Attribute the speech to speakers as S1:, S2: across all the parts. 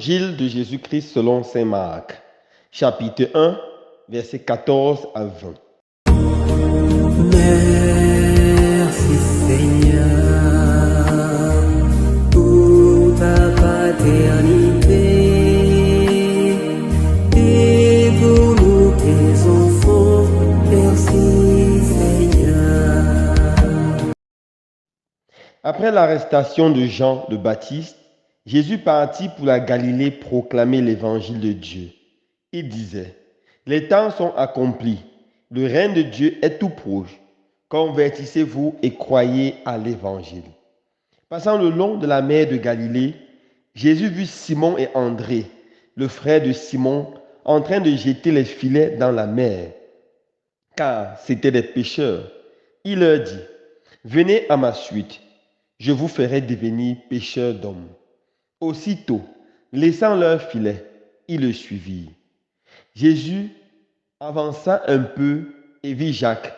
S1: Évangile de Jésus-Christ selon saint Marc, chapitre 1, versets 14 à 20.
S2: Merci Seigneur pour ta paternité et pour nous tes enfants. Merci Seigneur.
S1: Après l'arrestation de Jean le Baptiste, Jésus partit pour la Galilée proclamer l'évangile de Dieu. Il disait, « Les temps sont accomplis, le règne de Dieu est tout proche. Convertissez-vous et croyez à l'évangile. » Passant le long de la mer de Galilée, Jésus vit Simon et André, le frère de Simon, en train de jeter les filets dans la mer, car c'étaient des pêcheurs. Il leur dit, « Venez à ma suite, je vous ferai devenir pêcheurs d'hommes. » Aussitôt, laissant leurs filets, ils le suivirent. Jésus avança un peu et vit Jacques,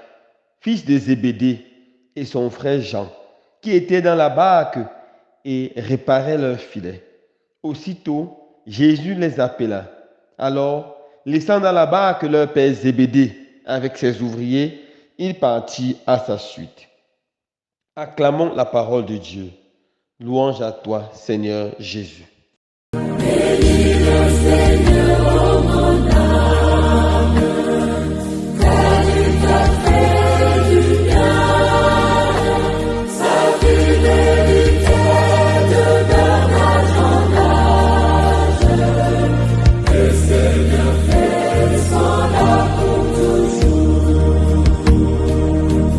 S1: fils de Zébédée, et son frère Jean, qui étaient dans la barque et réparaient leurs filets. Aussitôt, Jésus les appela. Alors, laissant dans la barque leur père Zébédée avec ses ouvriers, il partit à sa suite. Acclamons la parole de Dieu. Louange à toi, Seigneur Jésus.
S2: Bénis le Seigneur, mon âme, car il t'a fait du bien. Sa fidélité demeure à ton âge. Le Seigneur fait son amour toujours.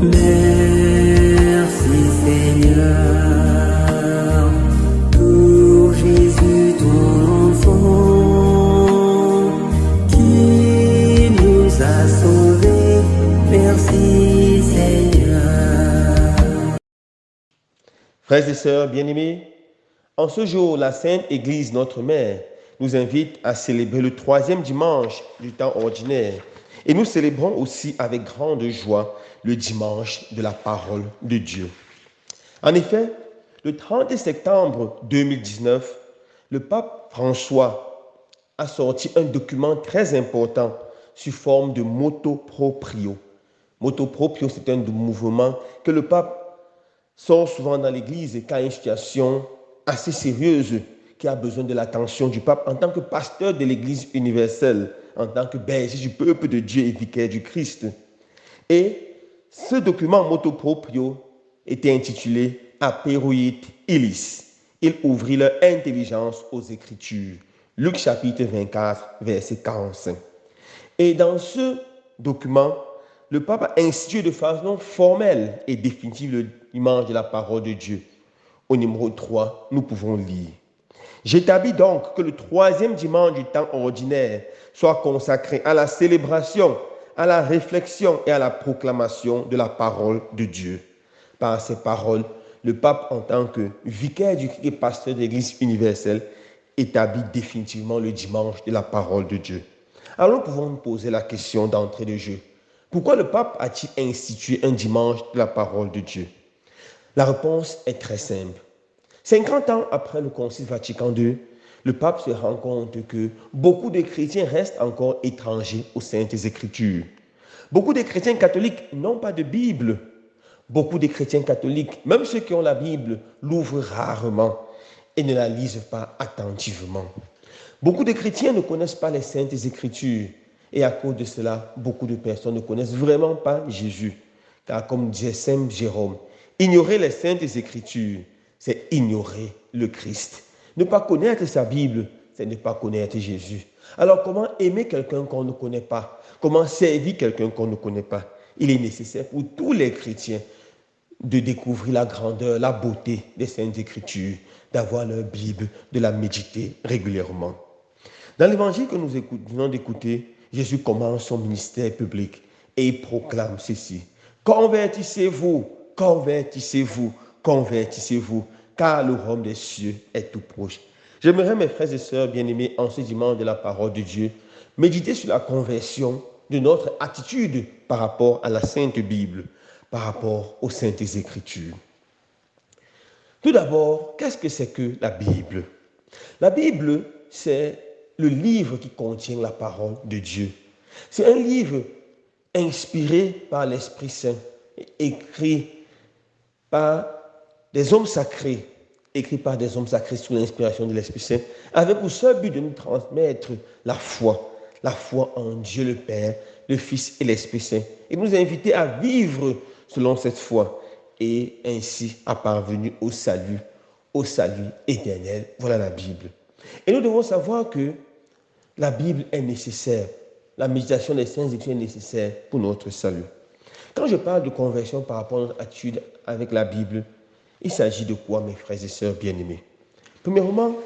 S2: Merci Seigneur.
S1: Frères et sœurs bien-aimés, en ce jour, la Sainte Église, notre Mère, nous invite à célébrer le 3e dimanche du temps ordinaire. Et nous célébrons aussi avec grande joie le dimanche de la parole de Dieu. En effet, le 30 septembre 2019, le pape François a sorti un document très important sous forme de motu proprio. Motu proprio, c'est un mouvement que le pape sort souvent dans l'église quand il y a une situation assez sérieuse qui a besoin de l'attention du pape en tant que pasteur de l'église universelle, en tant que berger du peuple de Dieu et vicaire du Christ. Et ce document motu proprio était intitulé Aperuit Illis. Il ouvrit leur intelligence aux Écritures. Luc chapitre 24, verset 45. Et dans ce document, le pape a institué de façon formelle et définitive le dimanche de la parole de Dieu. Au numéro 3, nous pouvons lire. J'établis donc que le 3e dimanche du temps ordinaire soit consacré à la célébration, à la réflexion et à la proclamation de la parole de Dieu. Par ces paroles, le pape, en tant que vicaire du et pasteur de l'Église universelle, établit définitivement le dimanche de la parole de Dieu. Alors nous pouvons nous poser la question d'entrée de jeu. Pourquoi le pape a-t-il institué un dimanche de la parole de Dieu? La réponse est très simple. 50 ans après le Concile Vatican II, le pape se rend compte que beaucoup de chrétiens restent encore étrangers aux Saintes Écritures. Beaucoup de chrétiens catholiques n'ont pas de Bible. Beaucoup de chrétiens catholiques, même ceux qui ont la Bible, l'ouvrent rarement et ne la lisent pas attentivement. Beaucoup de chrétiens ne connaissent pas les Saintes Écritures. Et à cause de cela, beaucoup de personnes ne connaissent vraiment pas Jésus. Car comme disait Saint Jérôme, ignorer les Saintes Écritures, c'est ignorer le Christ. Ne pas connaître sa Bible, c'est ne pas connaître Jésus. Alors comment aimer quelqu'un qu'on ne connaît pas? Comment servir quelqu'un qu'on ne connaît pas? Il est nécessaire pour tous les chrétiens de découvrir la grandeur, la beauté des Saintes Écritures, d'avoir leur Bible, de la méditer régulièrement. Dans l'évangile que nous venons d'écouter, Jésus commence son ministère public et il proclame ceci. Convertissez-vous, convertissez-vous, convertissez-vous, car le royaume des cieux est tout proche. J'aimerais, mes frères et sœurs bien-aimés, en ce dimanche de la parole de Dieu, méditer sur la conversion de notre attitude par rapport à la Sainte Bible, par rapport aux Saintes Écritures. Tout d'abord, qu'est-ce que c'est que la Bible? La Bible c'est le livre qui contient la parole de Dieu. C'est un livre inspiré par l'Esprit Saint, écrit par des hommes sacrés, sous l'inspiration de l'Esprit Saint, avec pour seul but de nous transmettre la foi en Dieu le Père, le Fils et l'Esprit Saint, et nous inviter à vivre selon cette foi et ainsi à parvenir au salut éternel. Voilà la Bible. Et nous devons savoir que la Bible est nécessaire. La méditation des Saintes Écritures est nécessaire pour notre salut. Quand je parle de conversion par rapport à notre attitude avec la Bible, il s'agit de quoi, mes frères et sœurs bien-aimés? Premièrement,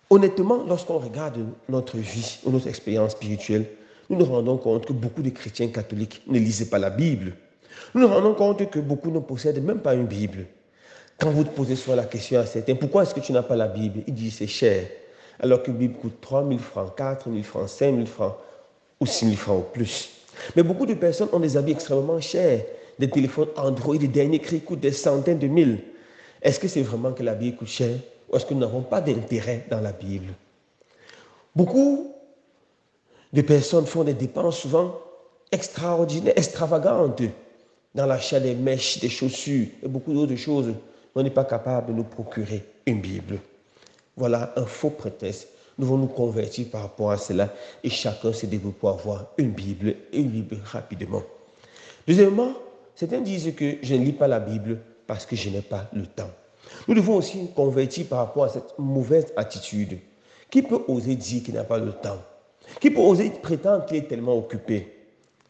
S1: honnêtement, lorsqu'on regarde notre vie ou notre expérience spirituelle, nous nous rendons compte que beaucoup de chrétiens catholiques ne lisent pas la Bible. Nous nous rendons compte que beaucoup ne possèdent même pas une Bible. Quand vous posez souvent la question à certains, pourquoi est-ce que tu n'as pas la Bible? Ils disent c'est cher. Alors qu'une Bible coûte 3 000 francs, 4 000 francs, 5 000 francs ou 6 000 francs ou plus. Mais beaucoup de personnes ont des habits extrêmement chers. Des téléphones Android, des derniers cris coûtent des centaines de mille. Est-ce que c'est vraiment que la Bible coûte cher ou est-ce que nous n'avons pas d'intérêt dans la Bible? Beaucoup de personnes font des dépenses souvent extraordinaires, extravagantes dans l'achat des mèches, des chaussures et beaucoup d'autres choses. On n'est pas capable de nous procurer une Bible. Voilà un faux prétexte. Nous devons nous convertir par rapport à cela et chacun se développe pour avoir une Bible rapidement. Deuxièmement, certains disent que je ne lis pas la Bible parce que je n'ai pas le temps. Nous devons aussi nous convertir par rapport à cette mauvaise attitude. Qui peut oser dire qu'il n'a pas le temps? Qui peut oser prétendre qu'il est tellement occupé?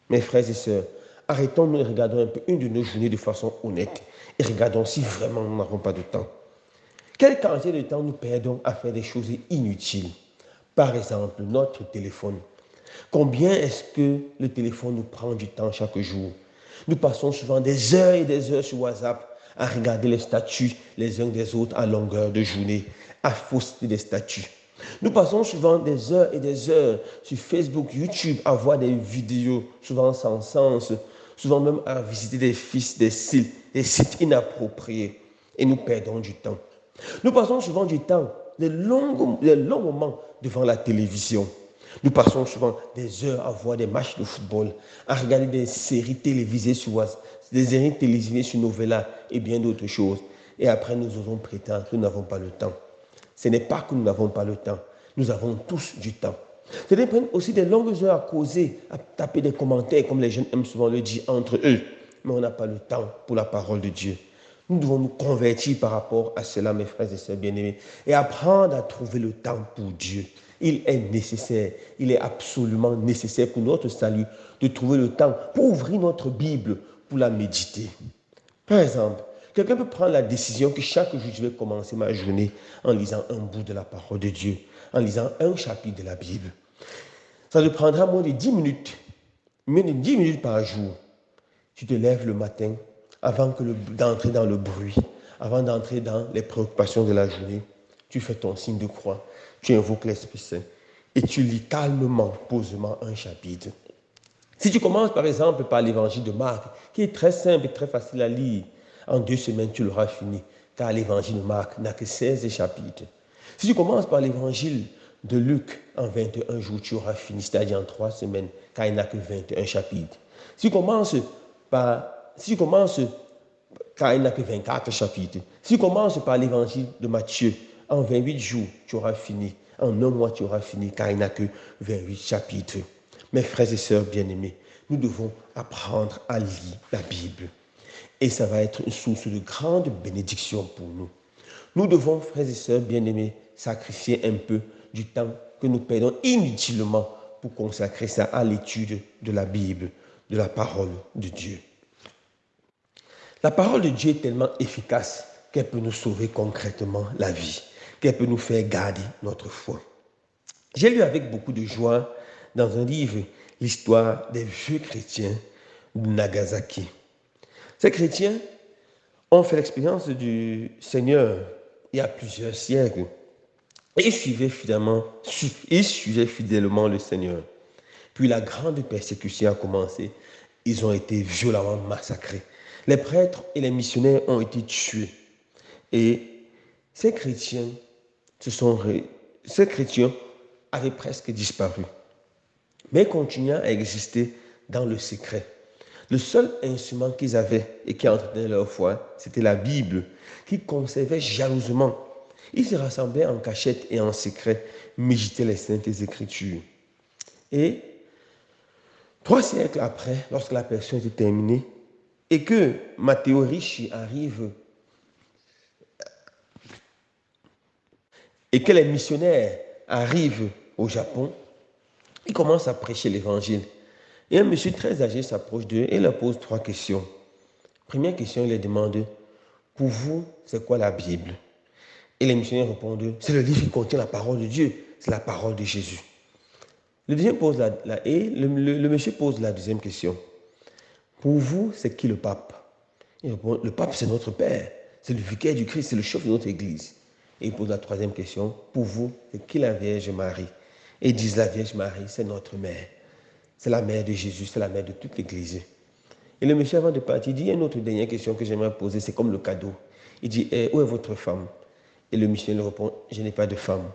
S1: Mes frères et sœurs, arrêtons-nous et regardons un peu une de nos journées de façon honnête et regardons si vraiment nous n'avons pas de temps. Quelle quantité de temps nous perdons à faire des choses inutiles? Par exemple, notre téléphone. Combien est-ce que le téléphone nous prend du temps chaque jour? Nous passons souvent des heures et des heures sur WhatsApp à regarder les statuts les uns des autres à longueur de journée, à poster des statuts. Nous passons souvent des heures et des heures sur Facebook, YouTube, à voir des vidéos, souvent sans sens, souvent même à visiter des sites inappropriés. Et nous perdons du temps. Nous passons souvent du temps, des longs moments devant la télévision. Nous passons souvent des heures à voir des matchs de football, à regarder des séries télévisées sur WhatsApp, des séries télévisées sur Novella et bien d'autres choses. Et après, nous osons prétendre que nous n'avons pas le temps. Ce n'est pas que nous n'avons pas le temps. Nous avons tous du temps. Certains prennent aussi des longues heures à causer, à taper des commentaires, comme les jeunes aiment souvent le dire entre eux. Mais on n'a pas le temps pour la parole de Dieu. Nous devons nous convertir par rapport à cela, mes frères et sœurs bien-aimés, et apprendre à trouver le temps pour Dieu. Il est nécessaire, il est absolument nécessaire pour notre salut de trouver le temps pour ouvrir notre Bible, pour la méditer. Par exemple, quelqu'un peut prendre la décision que chaque jour, je vais commencer ma journée en lisant un bout de la parole de Dieu, en lisant un chapitre de la Bible. Ça te prendra moins de 10 minutes par jour. Tu te lèves le matin, avant d'entrer dans le bruit, avant d'entrer dans les préoccupations de la journée, tu fais ton signe de croix, tu invoques l'Esprit Saint et tu lis calmement, posément un chapitre. Si tu commences par exemple par l'évangile de Marc, qui est très simple et très facile à lire, en 2 semaines tu l'auras fini, car l'évangile de Marc n'a que 16 chapitres. Si tu commences par l'évangile de Luc, en 21 jours tu auras fini, c'est-à-dire en 3 semaines, car il n'a que 21 chapitres. Si tu commences car il n'a que 24 chapitres. Si tu commences par l'évangile de Matthieu, en 28 jours, tu auras fini. En un mois, tu auras fini, car il n'a que 28 chapitres. Mes frères et sœurs bien-aimés, nous devons apprendre à lire la Bible. Et ça va être une source de grande bénédiction pour nous. Nous devons, frères et sœurs bien-aimés, sacrifier un peu du temps que nous perdons inutilement pour consacrer ça à l'étude de la Bible, de la parole de Dieu. La parole de Dieu est tellement efficace qu'elle peut nous sauver concrètement la vie, qu'elle peut nous faire garder notre foi. J'ai lu avec beaucoup de joie dans un livre l'histoire des vieux chrétiens de Nagasaki. Ces chrétiens ont fait l'expérience du Seigneur il y a plusieurs siècles. Et ils suivaient fidèlement le Seigneur. Puis la grande persécution a commencé. Ils ont été violemment massacrés. Les prêtres et les missionnaires ont été tués. Et ces chrétiens se sont ces chrétiens avaient presque disparu, mais continuaient à exister dans le secret. Le seul instrument qu'ils avaient et qui entretenait leur foi, c'était la Bible, qu'ils conservaient jalousement. Ils se rassemblaient en cachette et en secret, méditaient les saintes écritures. Et 3 siècles après, lorsque la personne était terminée, et que Matteo Ricci arrive, et que les missionnaires arrivent au Japon, ils commencent à prêcher l'évangile. Et un monsieur très âgé s'approche d'eux et leur pose 3 questions. Première question, il leur demande, pour vous, c'est quoi la Bible? Et les missionnaires répondent, c'est le livre qui contient la parole de Dieu, c'est la parole de Jésus. Le monsieur pose la deuxième question. Pour vous, c'est qui le pape? Il répond, le pape, c'est notre père, c'est le vicaire du Christ, c'est le chef de notre église. Et il pose la troisième question. Pour vous, c'est qui la Vierge Marie? Et ils disent, la Vierge Marie, c'est notre mère. C'est la mère de Jésus, c'est la mère de toute l'église. Et le monsieur, avant de partir, dit, il y a une autre dernière question que j'aimerais poser, c'est comme le cadeau. Il dit, où est votre femme? Et le missionnaire répond, je n'ai pas de femme.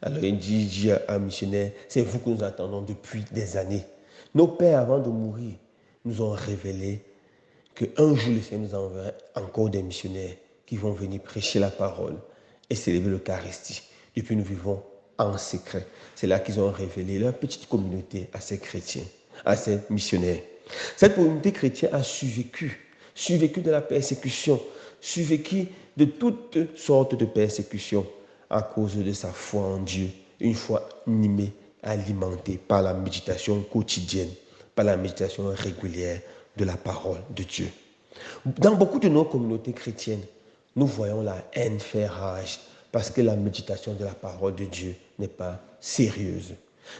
S1: Alors il dit à un missionnaire, c'est vous que nous attendons depuis des années. Nos pères, avant de mourir, nous ont révélé qu'un jour, le Seigneur nous enverra encore des missionnaires qui vont venir prêcher la parole et célébrer l'Eucharistie. Depuis, nous vivons en secret. C'est là qu'ils ont révélé leur petite communauté à ces chrétiens, à ces missionnaires. Cette communauté chrétienne a survécu de la persécution, survécu de toutes sortes de persécutions à cause de sa foi en Dieu, une foi animée, alimentée par la méditation quotidienne, par la méditation régulière de la parole de Dieu. Dans beaucoup de nos communautés chrétiennes, nous voyons la haine faire rage parce que la méditation de la parole de Dieu n'est pas sérieuse.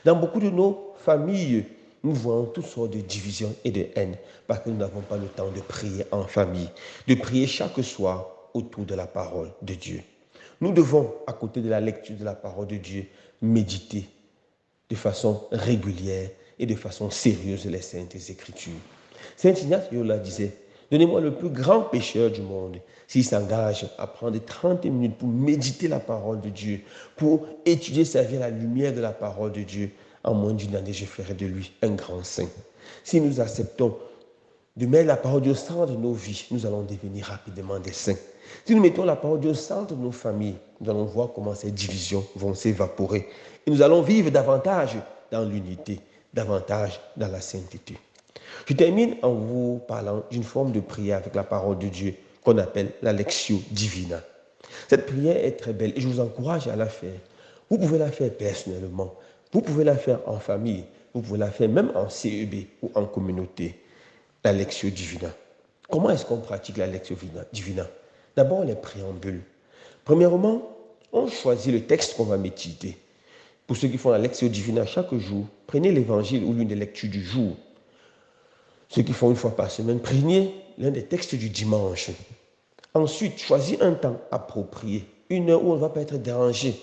S1: Dans beaucoup de nos familles, nous voyons toutes sortes de divisions et de haine parce que nous n'avons pas le temps de prier en famille, de prier chaque soir autour de la parole de Dieu. Nous devons, à côté de la lecture de la parole de Dieu, méditer de façon régulière et de façon sérieuse les Saintes Écritures. Saint Ignace Loyola disait, donnez-moi le plus grand pécheur du monde s'il s'engage à prendre 30 minutes pour méditer la parole de Dieu, pour étudier sa vie à la lumière de la parole de Dieu. En moins d'une année, je ferai de lui un grand saint. Si nous acceptons de mettre la parole de Dieu au centre de nos vies, nous allons devenir rapidement des saints. Si nous mettons la parole de Dieu au centre de nos familles, nous allons voir comment ces divisions vont s'évaporer. Et nous allons vivre davantage dans l'unité, davantage dans la sainteté. Je termine en vous parlant d'une forme de prière avec la parole de Dieu qu'on appelle la Lectio Divina. Cette prière est très belle et je vous encourage à la faire. Vous pouvez la faire personnellement, vous pouvez la faire en famille, vous pouvez la faire même en CEB ou en communauté. La Lectio Divina. Comment est-ce qu'on pratique la Lectio Divina? D'abord, les préambules. Premièrement, on choisit le texte qu'on va méditer. Pour ceux qui font la Lectio Divina chaque jour, prenez l'évangile ou l'une des lectures du jour. Ceux qui font une fois par semaine, prenez l'un des textes du dimanche. Ensuite, choisis un temps approprié, une heure où on ne va pas être dérangé.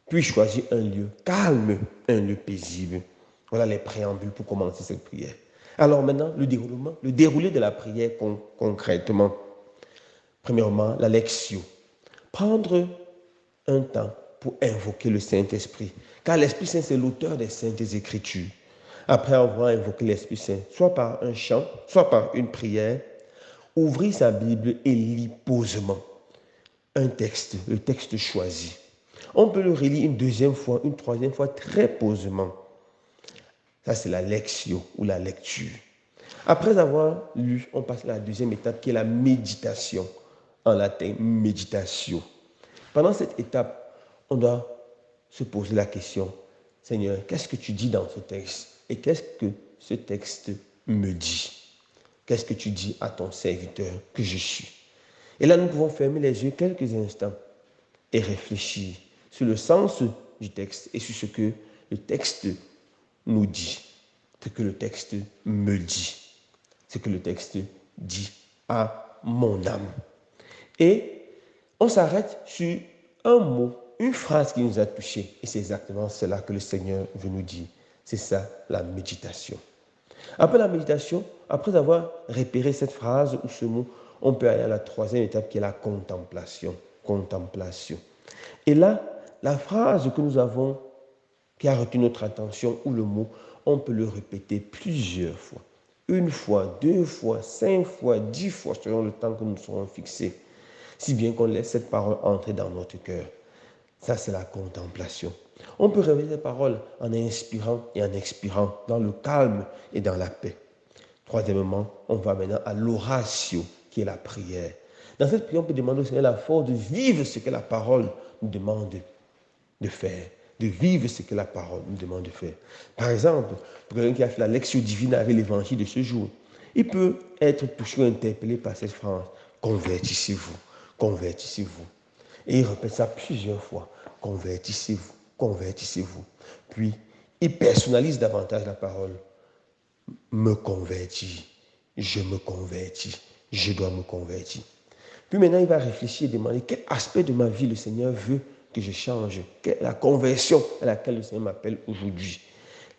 S1: Puis choisis un lieu calme, un lieu paisible. Voilà les préambules pour commencer cette prière. Alors maintenant, le déroulé de la prière concrètement. Premièrement, la lectio. Prendre un temps pour invoquer le Saint-Esprit. Car l'Esprit Saint, c'est l'auteur des Saintes Écritures. Après avoir invoqué l'Esprit Saint, soit par un chant, soit par une prière, ouvrir sa Bible et lire posément un texte, le texte choisi. On peut le relire une deuxième fois, une troisième fois, très posément. Ça, c'est la lectio ou la lecture. Après avoir lu, on passe à la deuxième étape qui est la méditation. En latin, méditatio. Pendant cette étape, on doit se poser la question, Seigneur, qu'est-ce que tu dis dans ce texte? Et qu'est-ce que ce texte me dit? Qu'est-ce que tu dis à ton serviteur que je suis? Et là, nous pouvons fermer les yeux quelques instants et réfléchir sur le sens du texte et sur ce que le texte nous dit, ce que le texte me dit, ce que le texte dit à mon âme. Et on s'arrête sur un mot, une phrase qui nous a touchés. Et c'est exactement cela que le Seigneur veut nous dire. C'est ça, la méditation. Après la méditation, après avoir repéré cette phrase ou ce mot, on peut aller à la troisième étape qui est la contemplation. Contemplation. Et là, la phrase que nous avons, qui a retenu notre attention, ou le mot, on peut le répéter plusieurs fois. 1 fois, 2 fois, 5 fois, 10 fois, selon le temps que nous serons fixés. Si bien qu'on laisse cette parole entrer dans notre cœur. Ça, c'est la contemplation. On peut révéler cette parole en inspirant et en expirant, dans le calme et dans la paix. Troisièmement, on va maintenant à l'oratio, qui est la prière. Dans cette prière, on peut demander au Seigneur la force de vivre ce que la parole nous demande de faire, de vivre ce que la parole nous demande de faire. Par exemple, pour quelqu'un qui a fait la lecture divine avec l'évangile de ce jour, il peut être touché ou interpellé par cette phrase, convertissez-vous, convertissez-vous. Et il répète ça plusieurs fois, convertissez-vous, convertissez-vous. Puis, il personnalise davantage la parole, me convertis, je me convertis, je dois me convertir. Puis maintenant, il va réfléchir et demander quel aspect de ma vie le Seigneur veut que je change, quelle est la conversion à laquelle le Seigneur m'appelle aujourd'hui.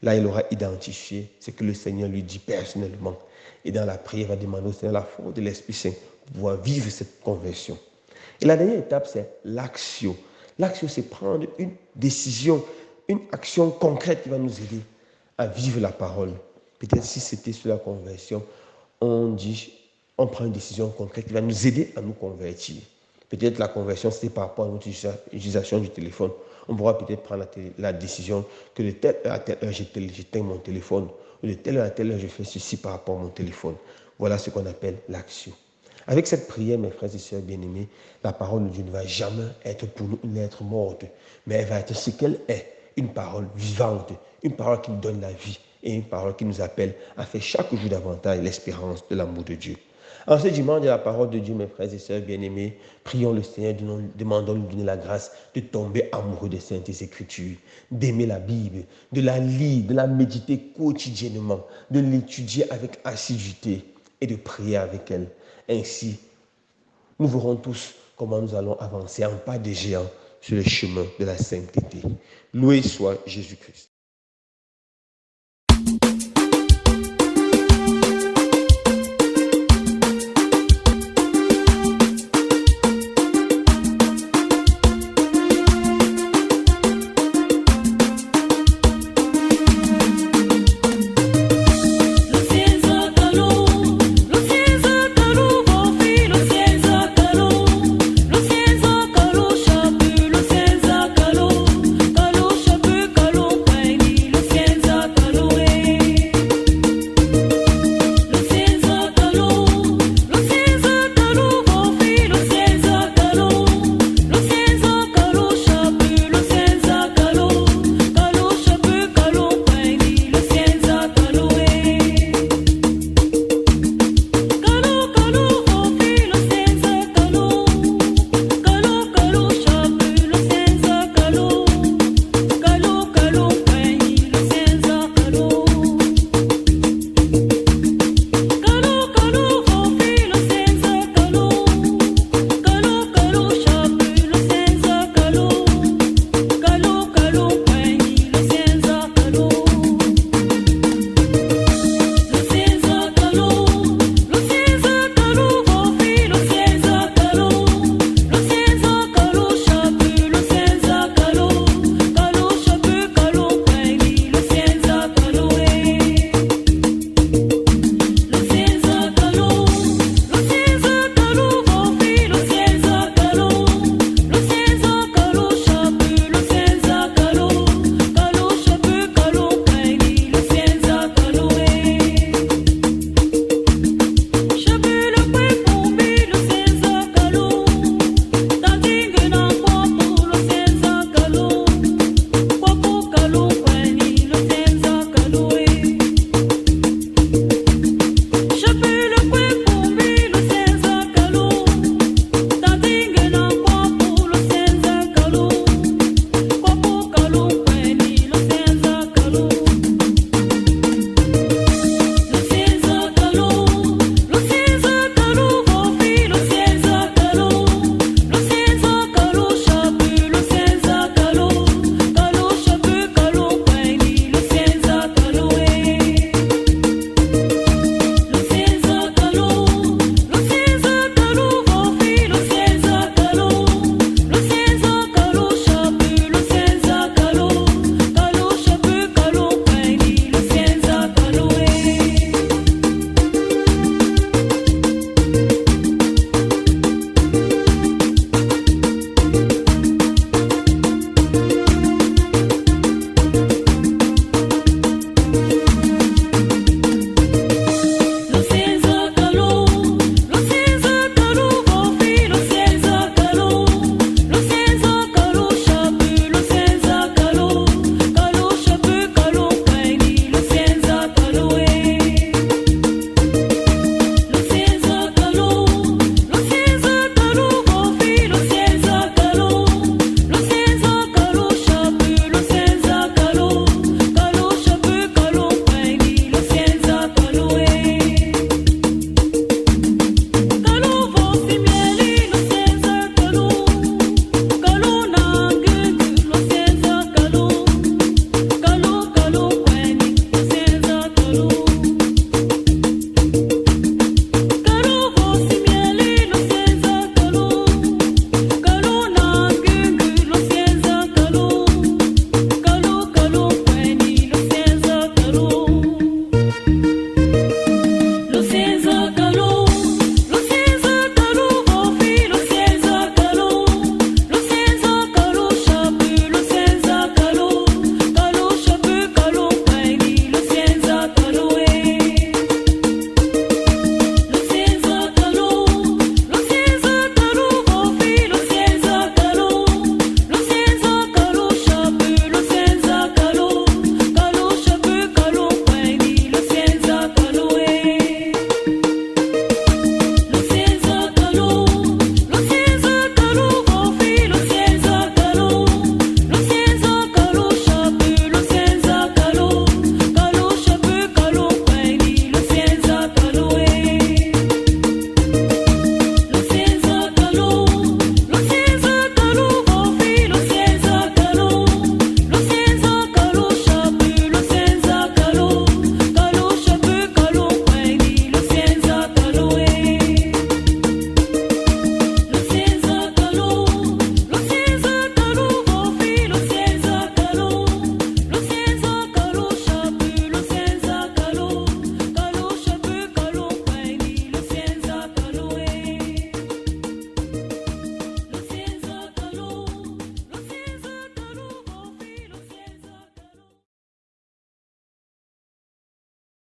S1: Là, il aura identifié ce que le Seigneur lui dit personnellement. Et dans la prière, il va demander au Seigneur la force de l'Esprit Saint pour pouvoir vivre cette conversion. Et la dernière étape, c'est l'action. L'action, c'est prendre une décision, une action concrète qui va nous aider à vivre la parole. Peut-être si c'était sur la conversion, on prend une décision concrète qui va nous aider à nous convertir. Peut-être la conversion, c'était par rapport à notre utilisation du téléphone. On pourra peut-être prendre la décision que de telle heure à telle heure, j'éteins mon téléphone, ou de telle heure à telle heure, je fais ceci par rapport à mon téléphone. Voilà ce qu'on appelle l'action. Avec cette prière, mes frères et sœurs bien-aimés, la parole de Dieu ne va jamais être pour nous une lettre morte, mais elle va être ce qu'elle est, une parole vivante, une parole qui nous donne la vie et une parole qui nous appelle à faire chaque jour davantage l'espérance de l'amour de Dieu. En ce dimanche de la parole de Dieu, mes frères et sœurs bien-aimés, prions le Seigneur, demandons-lui de donner la grâce de tomber amoureux des Saintes Écritures, d'aimer la Bible, de la lire, de la méditer quotidiennement, de l'étudier avec assiduité et de prier avec elle. Ainsi, nous verrons tous comment nous allons avancer en pas de géant sur le chemin de la sainteté. Loué soit Jésus-Christ.